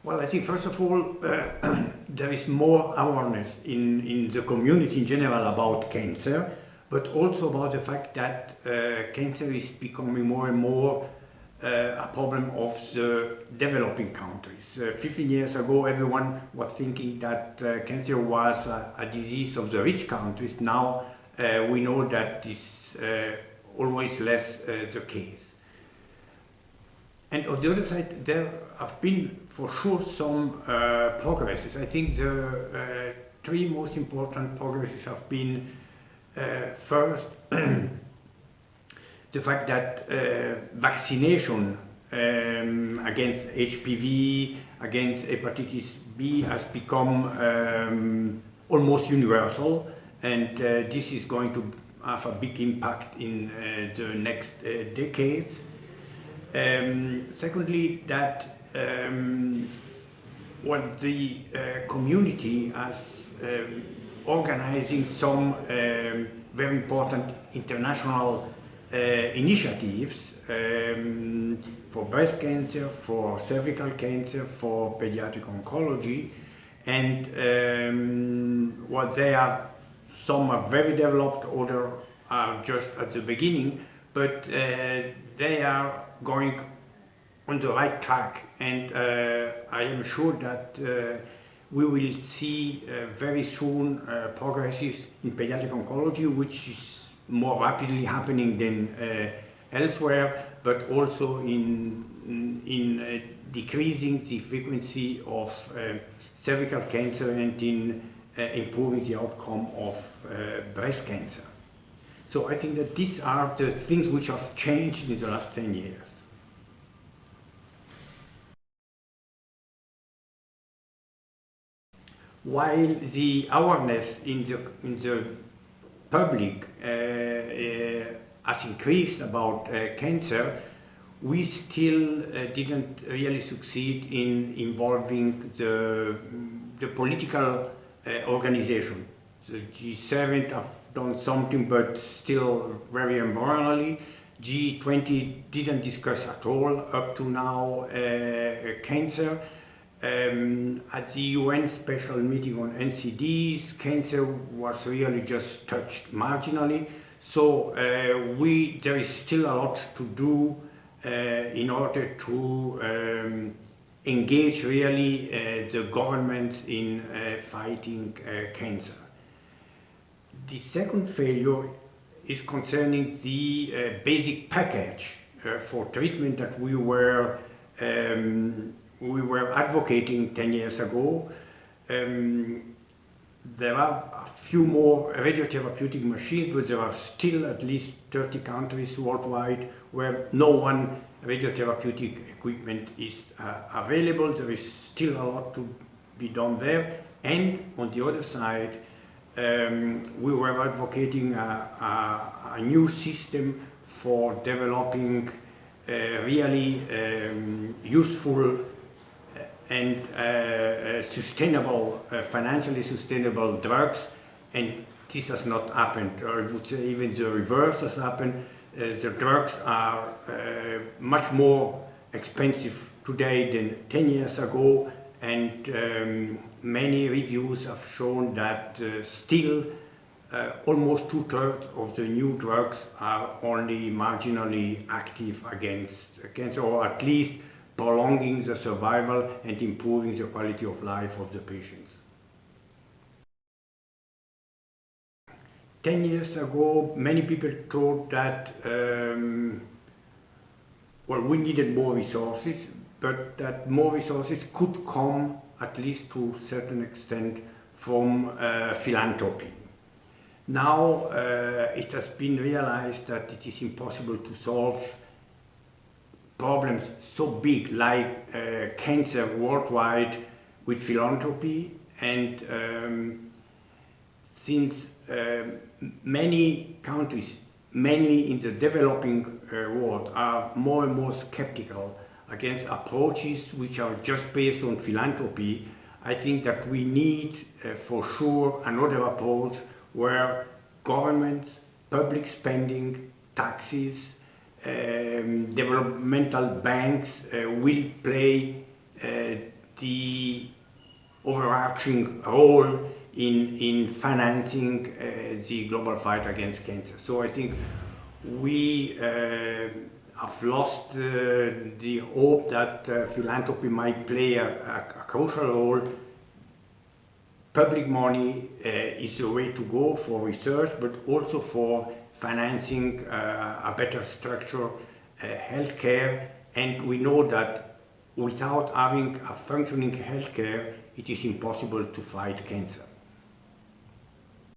Well, I think first of all, there is more awareness in the community in general about cancer, but also about the fact that cancer is becoming more and more a problem of the developing countries. 15 years ago, everyone was thinking that cancer was a disease of the rich countries. Now we know that this is always less the case. And on the other side, there have been for sure some progresses. I think the three most important progresses have been first, the fact that vaccination against HPV, against hepatitis B has become almost universal, and this is going to have a big impact in the next decades. Secondly, that what the community has organizing some very important international initiatives for breast cancer, for cervical cancer, for pediatric oncology, and what they are, some are very developed, others are just at the beginning, but they are going on the right track, and I am sure that we will see very soon progresses in pediatric oncology, which is more rapidly happening than elsewhere, but also in decreasing the frequency of cervical cancer and in improving the outcome of breast cancer. So I think that these are the things which have changed in the last 10 years. While the awareness in the public has increased about cancer, we still didn't really succeed in involving the political organization. The G7 have done something, but still very embryonally. G20 didn't discuss at all up to now cancer. At the UN special meeting on NCDs, cancer was really just touched marginally. So there is still a lot to do in order to engage really the governments in fighting cancer. The second failure is concerning the basic package for treatment that we were advocating 10 years ago. There are a few more radiotherapeutic machines, but there are still at least 30 countries worldwide where no one radiotherapeutic equipment is available. There is still a lot to be done there. And on the other side, we were advocating a new system for developing really useful and sustainable, financially sustainable drugs, and this has not happened, or I would say even the reverse has happened. The drugs are much more expensive today than 10 years ago, and many reviews have shown that still almost 2/3 of the new drugs are only marginally active against cancer, or at least prolonging the survival and improving the quality of life of the patients. 10 years ago, many people thought that well, we needed more resources, but that more resources could come, at least to a certain extent, from philanthropy. Now it has been realized that it is impossible to solve problems so big like cancer worldwide with philanthropy, and since many countries, mainly in the developing world, are more and more skeptical against approaches which are just based on philanthropy, I think that we need for sure another approach where governments, public spending, taxes, developmental banks will play the overarching role in financing the global fight against cancer. So I think we have lost the hope that philanthropy might play a crucial role. Public money is the way to go for research, but also for financing a better structure healthcare. And we know that without having a functioning healthcare, it is impossible to fight cancer.